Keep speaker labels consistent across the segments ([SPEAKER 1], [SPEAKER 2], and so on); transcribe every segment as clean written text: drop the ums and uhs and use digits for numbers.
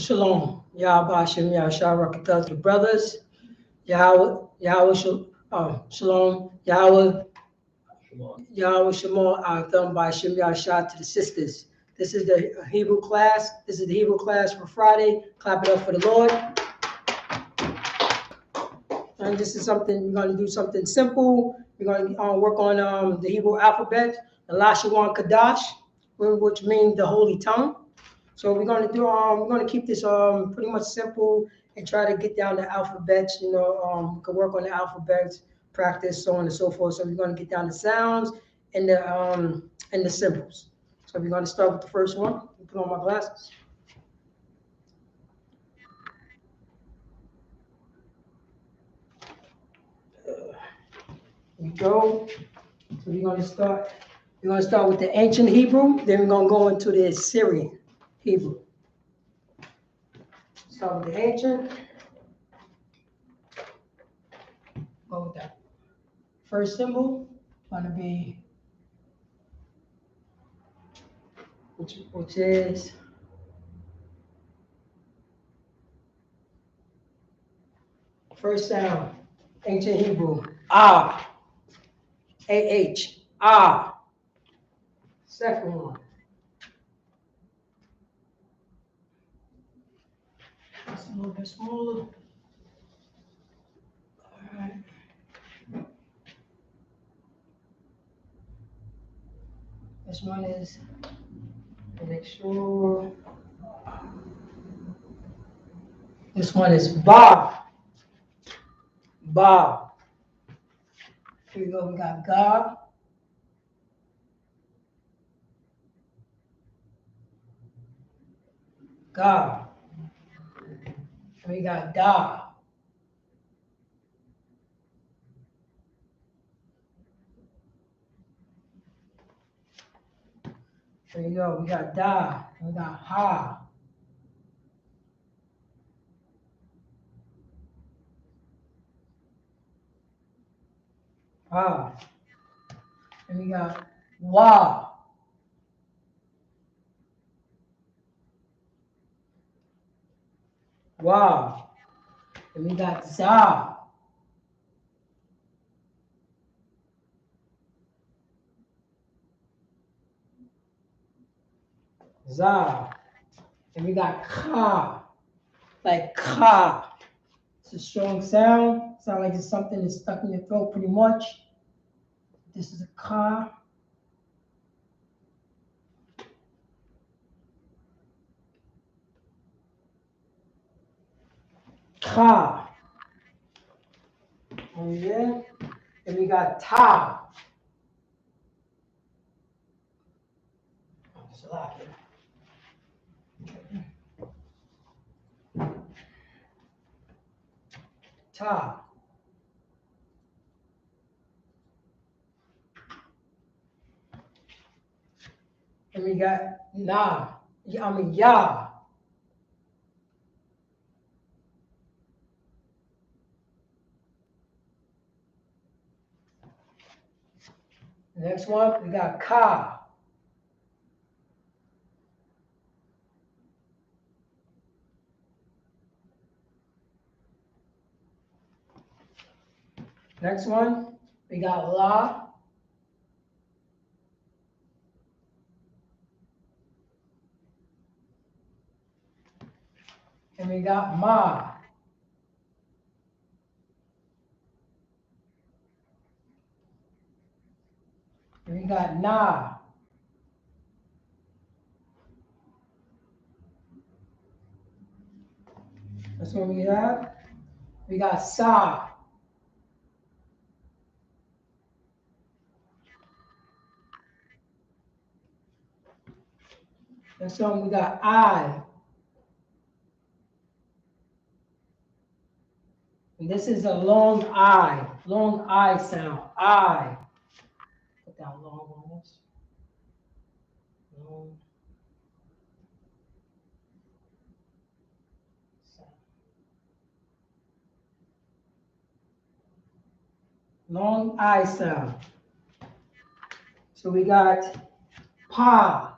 [SPEAKER 1] Shalom. Yahweh Hashem Yahshua Rakatah to the brothers. Shalom. Yahweh Shemor Atham by Hashem Yahshua to the sisters. This is the Hebrew class. This is the Hebrew class for Friday. Clap it up for the Lord. And this is something, we're going to do something simple. We're going to work on the Hebrew alphabet, the Lashawan Qadash, which means the holy tongue. So we're going to do, we're going to keep this pretty much simple and try to get down the alphabets. We can work on the alphabets, practice, so on and so forth. So we're going to get down the sounds and the symbols. So we're going to start with the first one. Put on my glasses. Here we go. So we're going to start. We're going to start with the ancient Hebrew. Then we're going to go into the Assyrian Hebrew. Start with the ancient. Go with that. First symbol going to be, which is first sound, ancient Hebrew, ah, A-H, ah. Second one. It's a little bit smaller. All right. This one is, make sure. This one is ba. Ba. Here we go. We got ga. Ga. And we got da. There you go. We got da. And we got ha. Ha. And we got wa. Wa. And we got za. Za. And we got ka. Like ka. It's a strong sound. Sound like it's something that's stuck in your throat pretty much. This is a ka. Ka. Oh yeah. And we got ta. There's a lot here. Ta. And we got na. Ya. Next one, we got ka. Next one, we got la. And we got ma. And we got na. That's what we have. We got sa. Next one, we got I. And this is a long I sound. I. Put that long on this. Long. Long I sound. So we got pa.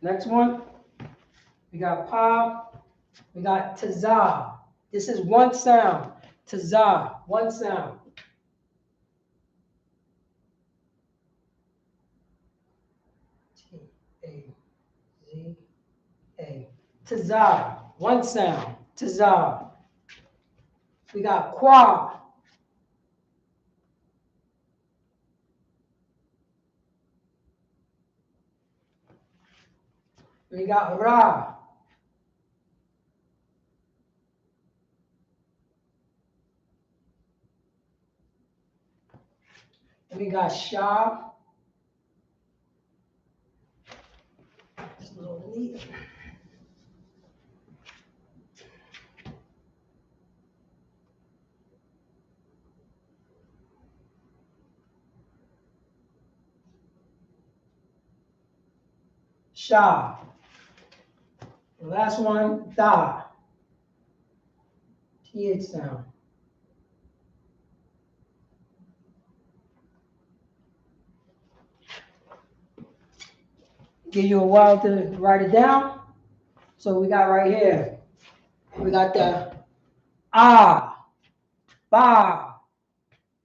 [SPEAKER 1] Next one, we got pa. We got tazah. This is one sound. Tazah, one sound. T-A-Z-A. Tazah, one sound. Tazah. We got qua. We got ra. We got sha. It's a little neat. Sha. The last one, da. TH sound. Give you a while to write it down. So we got right here. We got the ah, ba,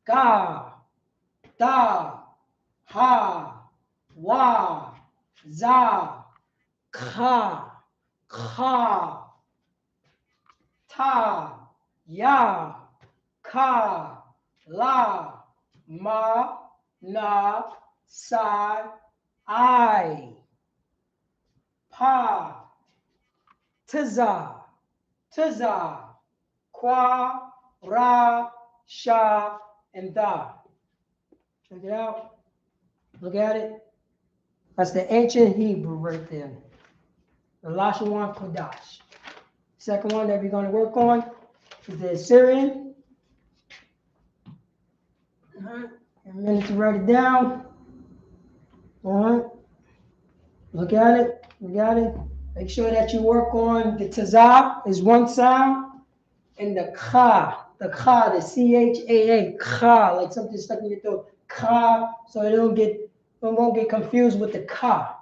[SPEAKER 1] ga, da, ha, wa, za, ka, ta, ya, ka, la, ma, na, sa, I, pa, taza, qua, ra, sha, and da. Check it out. Look at it. That's the ancient Hebrew right there. The Lashawan Qadash. Second one that we're going to work on is the Assyrian. All right. A minute to write it down. All right. Look at it. You got it. Make sure that you work on the tazah is one sound, and the ka, the C-H-A-A, ka, like something stuck in your throat. Ka, so it won't get confused with the ka.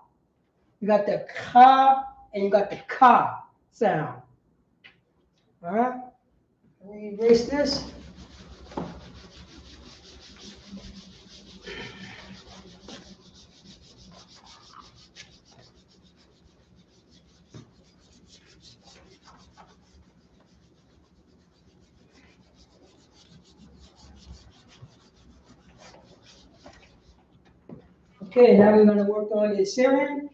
[SPEAKER 1] You got the ka and you got the ka sound. All right. Let me erase this. Okay, now we're going to work on the Assyrian.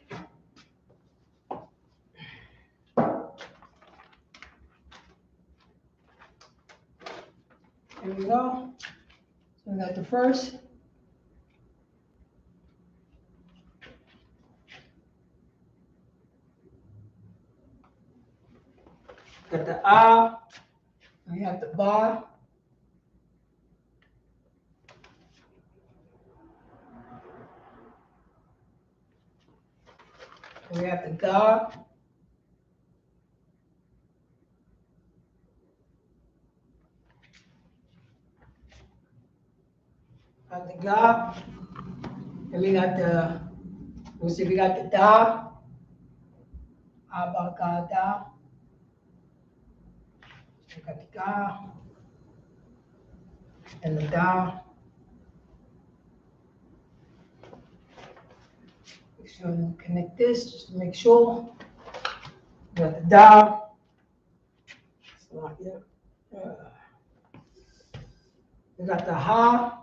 [SPEAKER 1] Here we go. So we got the first. Got the ah. We have the ba. We have the ga. Got the ga. And we got the, let's see, we got the da. Abagada. We got the ga. And the da. Make sure you connect this, just to make sure. We got the da. We got the ha.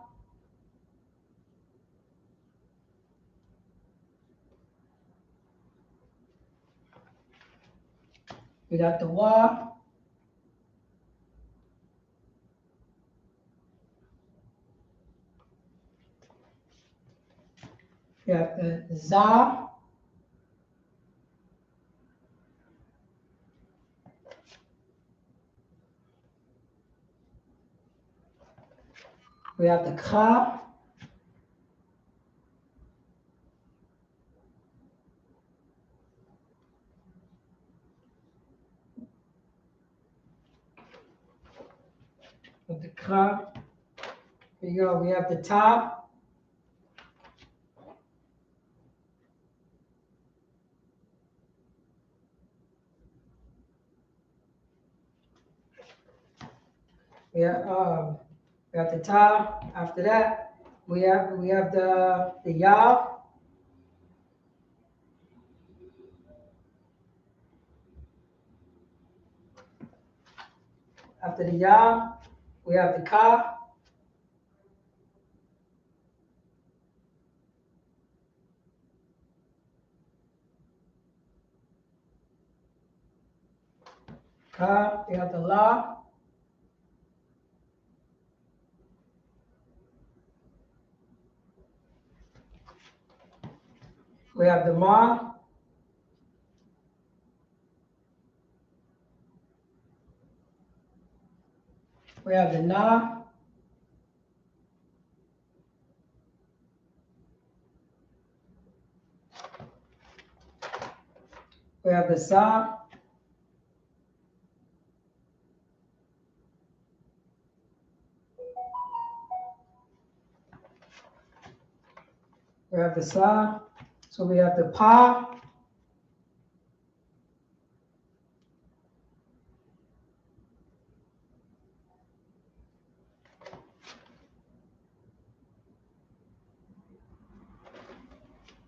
[SPEAKER 1] We got the wa. We got the za. We have the ka. With the ka. Here you go. We have the ta. We have the ta. After that, we have the ya. After the ya, we have the ka. Ka. We have the la. We have the ma. We have the na. We have the sa. We have the sa. So we have the pa.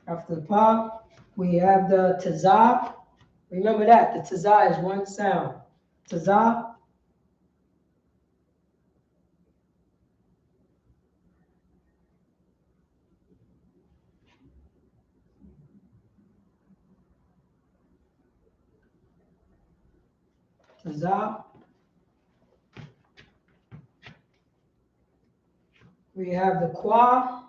[SPEAKER 1] After the pa, we have the taza. Remember that the taza is one sound. Taza. Taza. We have the kwa.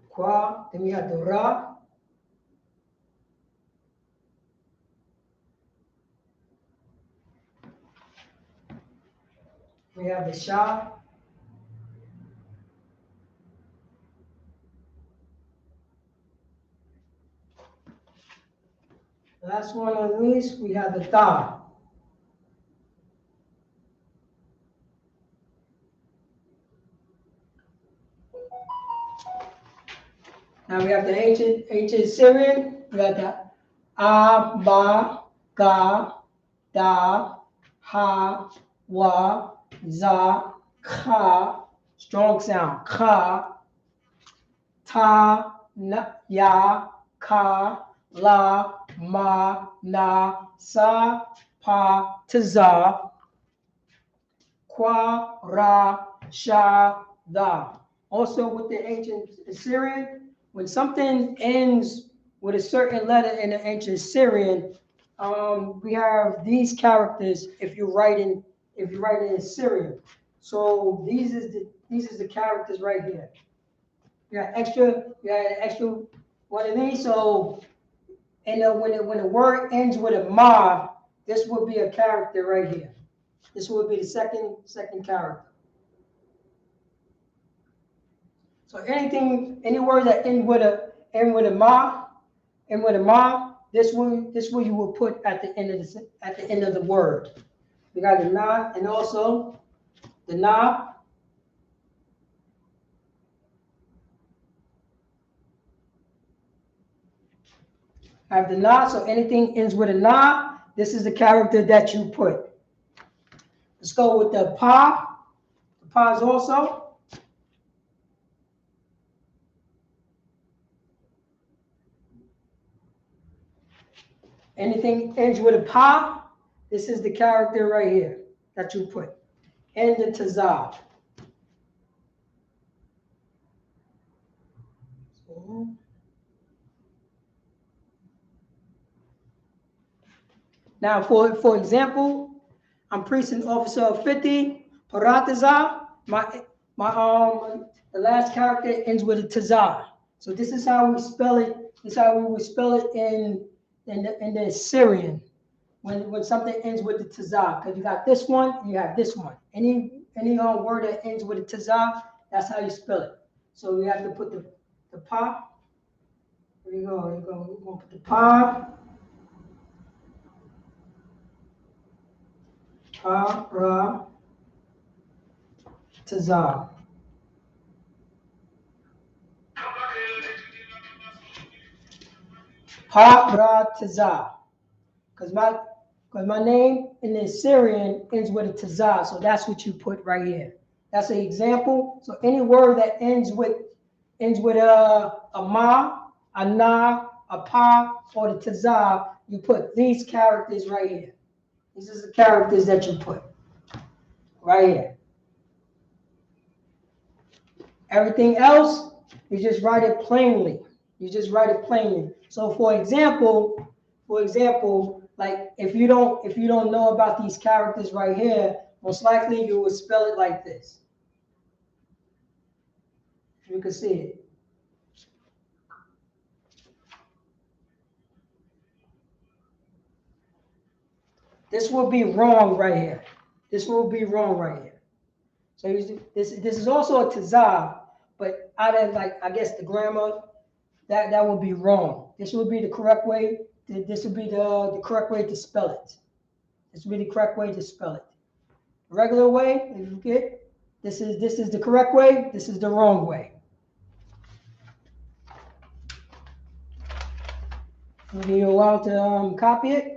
[SPEAKER 1] Kwa. Then we have the ra. We have the sha. Last one on the list, we have the ta. Now we have the ancient Syrian. We have the a, ba, ga, da, ha, wa, za, ka. Strong sound. Ka, ta, na, ya, ka, la, ma, na, sa, pa, taza, kwa, ra, sha, da. Also with the ancient Assyrian, when something ends with a certain letter in the ancient Syrian, we have these characters if you're writing in Assyrian. So these is the characters right here. You got an extra one of these. So and when the word ends with a ma, this would be a character right here. This would be the second character. So any word that end with a ma, this one you will put at the end of the word. We got the na and also the na. I have the na, so anything ends with a na, this is the character that you put. Let's go with the pa. The pa's also. Anything ends with a pa, this is the character right here that you put. And the tazah. Now, for example, I'm precinct officer of 50, Parataza. The last character ends with a tazah. So this is how we spell it. This is how we would spell it in the Syrian. When something ends with the tazah, because you got this one, and you have this one. Any word that ends with a tazah, that's how you spell it. So we have to put the pa. Here you go. We're going to put the pa. Pa, ra, tazah. Pa-ra-tazah. Because my name in the Syrian ends with a tazah, so that's what you put right here. That's an example. So any word that ends with a ma, a na, a pa, or the tazah, you put these characters right here. These are the characters that you put right here. Everything else, you just write it plainly. You just write it plainly. So for example, like if you don't know about these characters right here, most likely you would spell it like this. You can see it. This will be wrong right here. This will be wrong right here. So this is also a tazah, but out of, like, I guess the grammar, that would be wrong. This would be the correct way. This would be the correct way to spell it. This would be the correct way to spell it. Regular way, if you get, this is the correct way. This is the wrong way. Maybe you're allowed to copy it.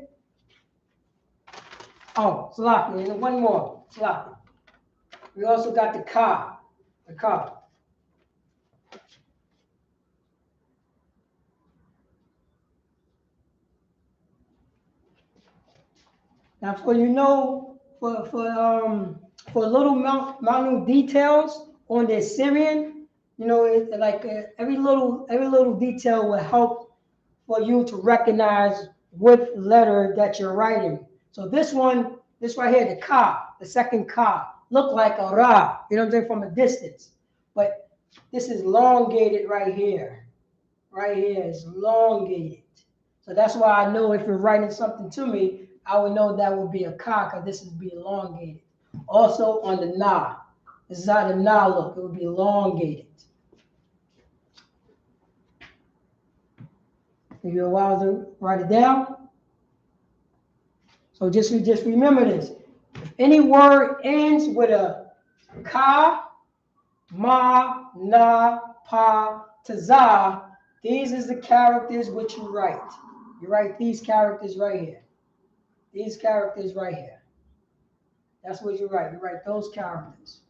[SPEAKER 1] Oh, Salaki, and one more, Salaki. We also got the ka, the ka. Now, for little minute details on the Syrian, it's like every little detail will help for you to recognize what letter that you're writing. So this right here, the ka, the second ka, look like a ra, you know what I'm saying, from a distance. But this is elongated right here. Right here is elongated. So that's why I know if you're writing something to me, I would know that would be a ka, because this would be elongated. Also on the na. This is how the na look. It would be elongated. Give you a while to write it down. So just remember this. If any word ends with a ka, ma, na, pa, tazah, these is the characters which you write. You write these characters right here. These characters right here. That's what you write. You write those characters.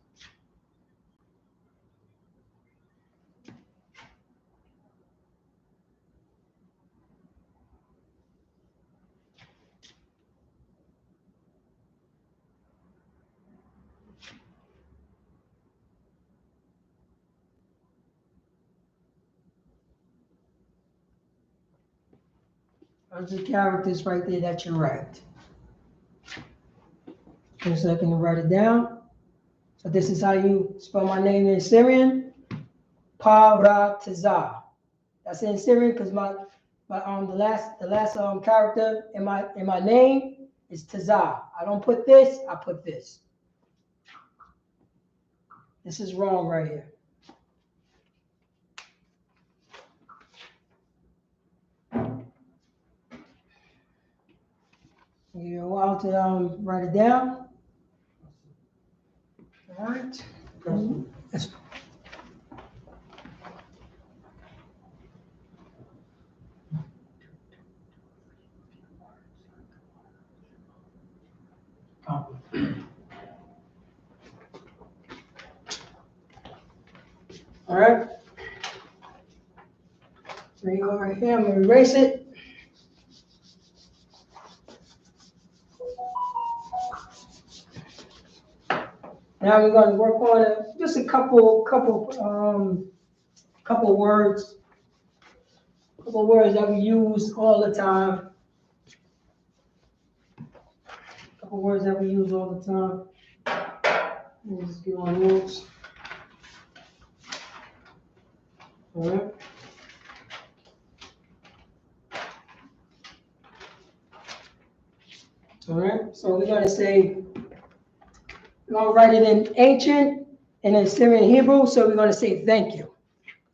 [SPEAKER 1] Those are the characters right there that you write. Just a second to write it down. So this is how you spell my name in Syrian. Pa-ra-tazah. That's in Syrian because the last character in my name is tazah. I don't put this, I put this. This is wrong right here. You're allowed to write it down. All right. Yes. All right. There you go right here. I'm going to erase it. Now we're going to work on just a couple words. Couple words that we use all the time. Couple words that we use all the time. Let me just get my notes. All right. All right. So we're going to say, we're going to write it in ancient and in Syrian Hebrew. So we're going to say thank you.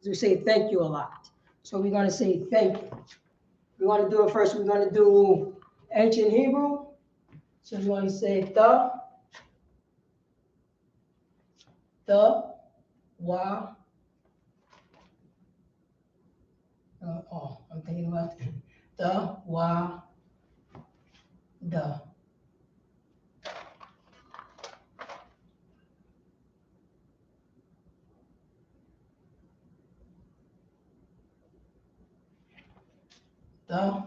[SPEAKER 1] We say thank you a lot. So we're going to say thank you. We want to do it first. We're going to do ancient Hebrew. So we're going to say wa. I'm thinking about the, wa, the. The,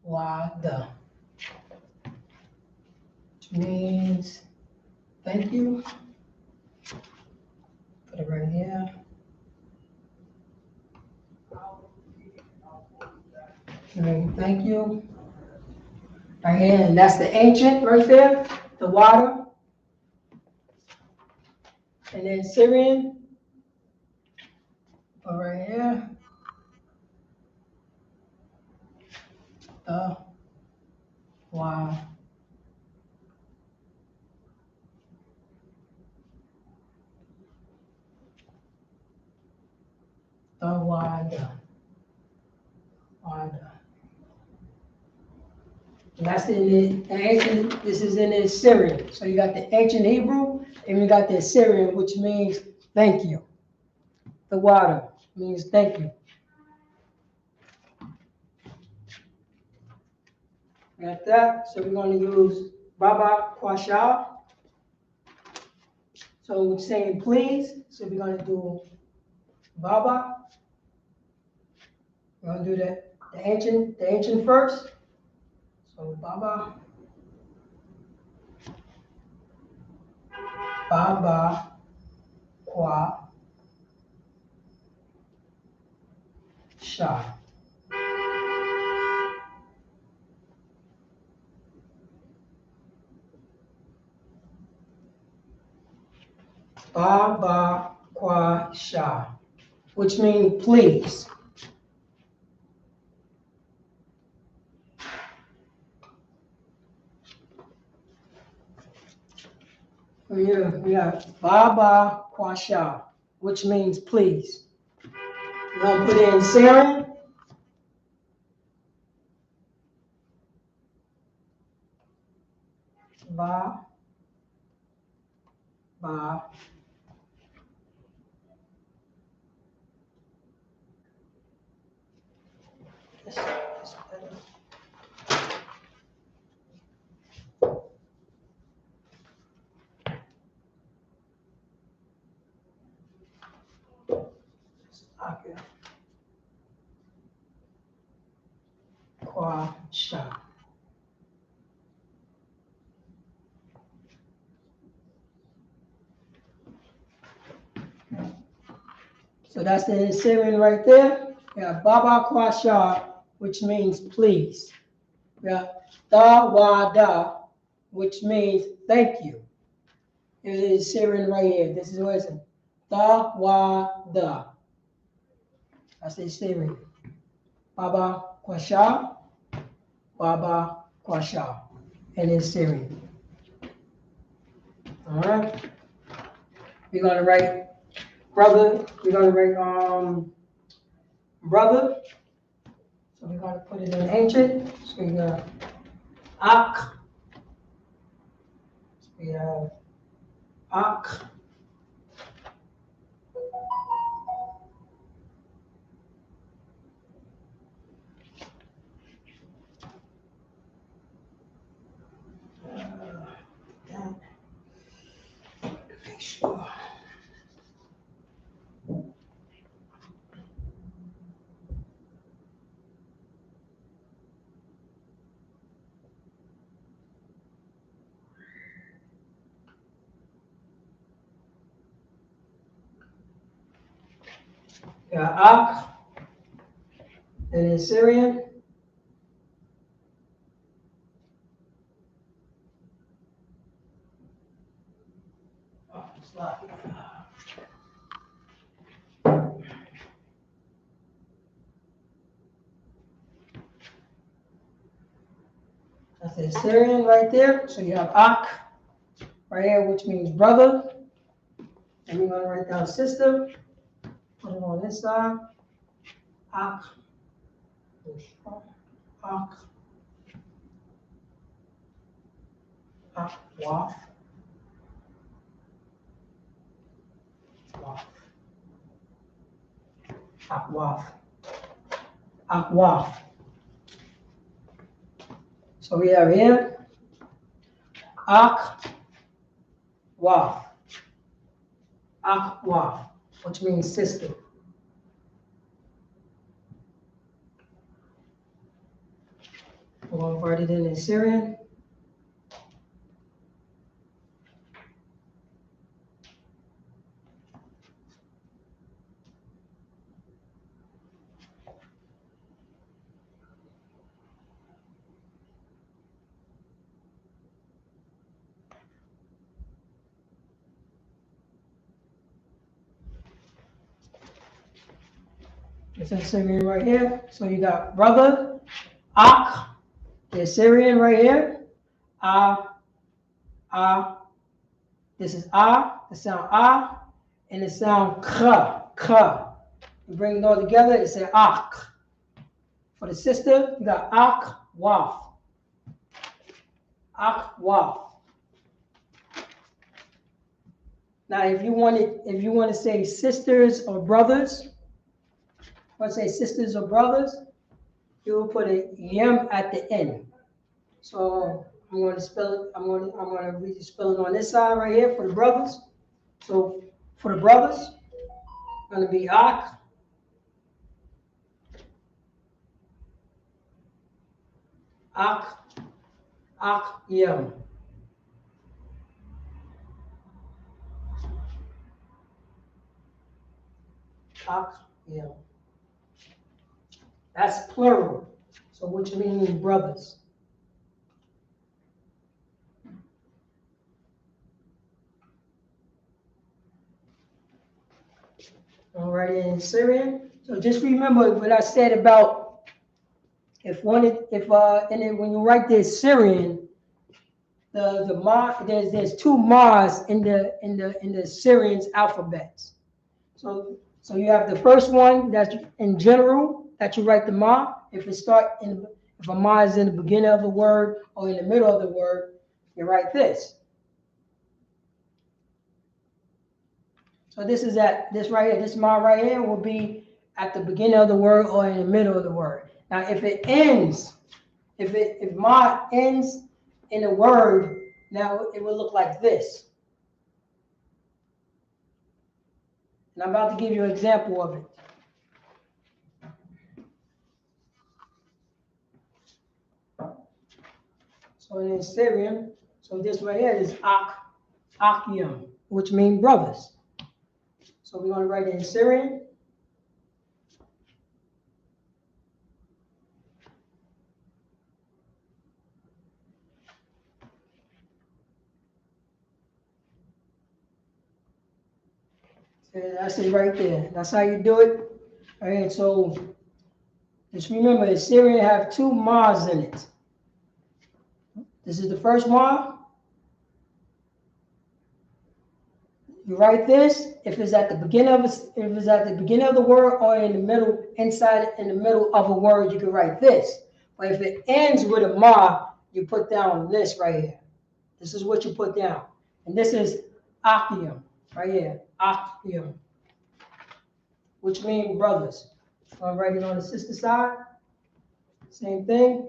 [SPEAKER 1] wa, the. Which means thank you. Put it right here. Thank you. Right here, and that's the ancient right there, the water. And then Syrian, put right here, the water. The water. Water. And that's in the ancient, this is in the Assyrian. So you got the ancient Hebrew, and you got the Assyrian, which means thank you. The water means thank you. Got that? So we're going to use Baba Kwasha. So we're saying please. So we're going to do Baba. We're going to do the ancient first. So Baba. Baba Kwa Sha. Baba Kwa Sha, which means please. Here we have Baba Kwa Sha, which means please. We're going to put in Sarah. Ba, ba. Okay. Kwa Sha. So that's the Syrian right there. We have Baba Kwa Sha, which means please. We have Da Wa Da, which means thank you. It is Syrian right here. This is what it says. Da Wa Da. That's the Syrian. Baba Kwa Sha, Baba Kwa Sha. And it's Syrian. All right. We're going to write brother. We're going to write brother. So we're going to put it in ancient. So we got Ak. So we have Ak. Make sure. Ak, and in Syrian. Oh, it's not. That's the Syrian right there. So you have Ak right here, which means brother. And we're going to write down sister. Put it on this side. Ak. Ak. Akwaf. Akwaf. Akwaf. So we have here Ak Waf. Ak Waf, which means sister. We're going to write it in Syrian. It's in Syrian right here. So you got brother, Ak, the Syrian right here. Ah, ah. This is ah, the sound ah, and the sound kha. You bring it all together, it's an ak. For the sister, you got ak, waf. Ak, waf. Now, if you want to say sisters or brothers, you will put a yem at the end. So I'm going to spell it. I'm going to read the spelling on this side right here for the brothers. So for the brothers, it's going to be ak, yem. Ak, yem. That's plural. So which means brothers. All right, in Syrian. So just remember what I said about when you write this Syrian, the ma, there's two ma's in the Syrian's alphabets. So you have the first one that's in general that you write the ma. If a ma is in the beginning of the word or in the middle of the word, you write this. So this right here, this ma right here will be at the beginning of the word or in the middle of the word. Now, if ma ends in a word, now it will look like this. And I'm about to give you an example of it. So in Syrian, so this right here is Akyam, which means brothers. So we're going to write it in Syrian. So that's it right there. That's how you do it. All right, so just remember, in Syrian have two ma's in it. This is the first ma. You write this if it's at the beginning of the word or in the middle, in the middle of a word, you can write this. But if it ends with a ma, you put down this right here. This is what you put down. And this is Akyam, right here. Akyam, which means brothers. So I'm writing on the sister side. Same thing.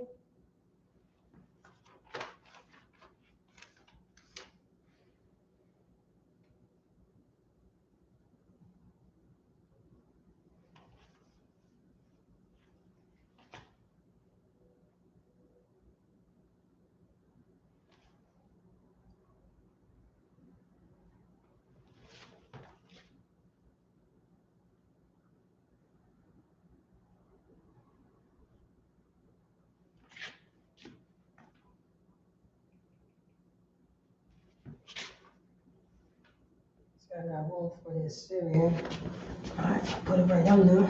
[SPEAKER 1] I got room for this Syrian. All right, put it right under.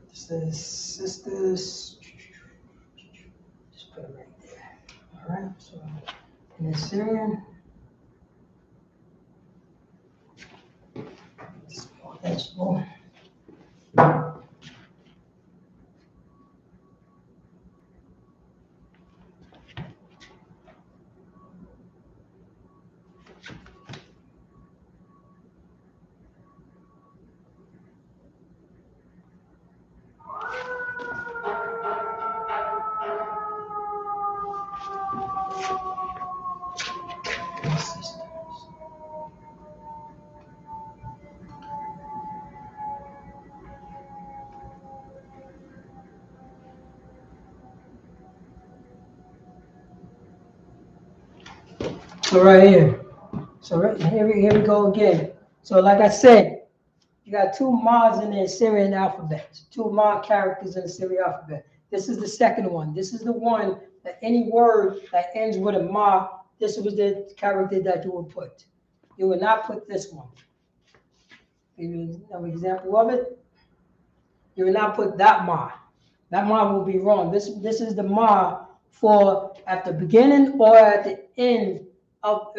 [SPEAKER 1] This is sisters. Just put it right there. All right, so in the Syrian. Vegetable. So right here. So right, here we go again. So like I said, you got two mods in the Assyrian alphabet, two mod characters in the Assyrian alphabet. This is the second one. This is the one that any word that ends with a mod, this was the character that you would put. You would not put this one. Give you an example of it. You would not put that mod. That mod will be wrong. This is the mod for at the beginning or at the end of.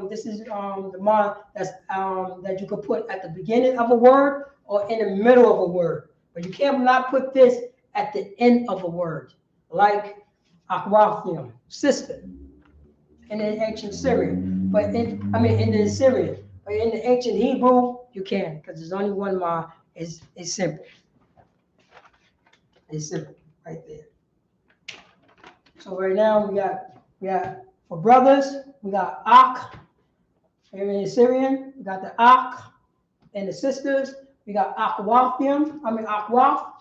[SPEAKER 1] This is the mod that's that you could put at the beginning of a word or in the middle of a word. But you cannot put this at the end of a word, like akwathium, sister, in the ancient Syrian. But in the Assyrian, but in the ancient Hebrew, you can, because there's only one mod. It's simple. It's simple right there. So right now we got for brothers, we got Ak. Here in the Assyrian, we got the Ak, and the sisters, we got Akwathium. Akwath.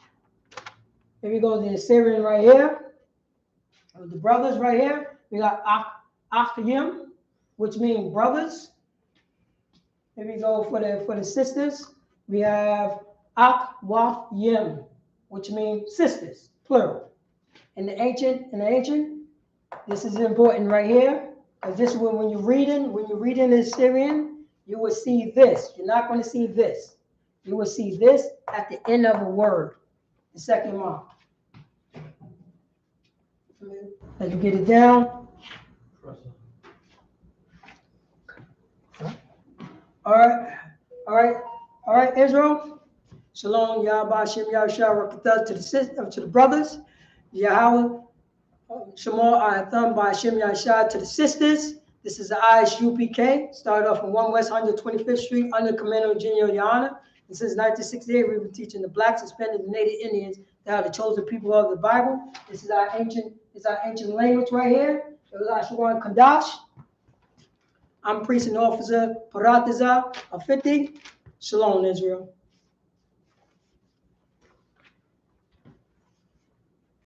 [SPEAKER 1] Here we go to the Assyrian right here. With the brothers right here, we got Akyim, which means brothers. Here we go for the sisters. We have Akwathim, which means sisters, plural. In the ancient, this is important right here, because this is when you're reading the Assyrian, you will see this. You're not going to see this. You will see this at the end of a word, the second mark. As you get it down. All right, Israel. Shalom, Yahweh, Shem, Yahshua, to the brothers. Yahweh, Shemar, Ayatham, by Shem, Yahshua, to the sisters. This is the I.S.U.P.K. Started off from 1 West 125th Street under command of General YAHANNA. And since 1968, we've been teaching the blacks, Hispanics, and Native Indians that are the chosen people of the Bible. This is our ancient language right here. Lashawan, Qadash. I'm priest and officer Paratiza of 50. Shalom, Israel.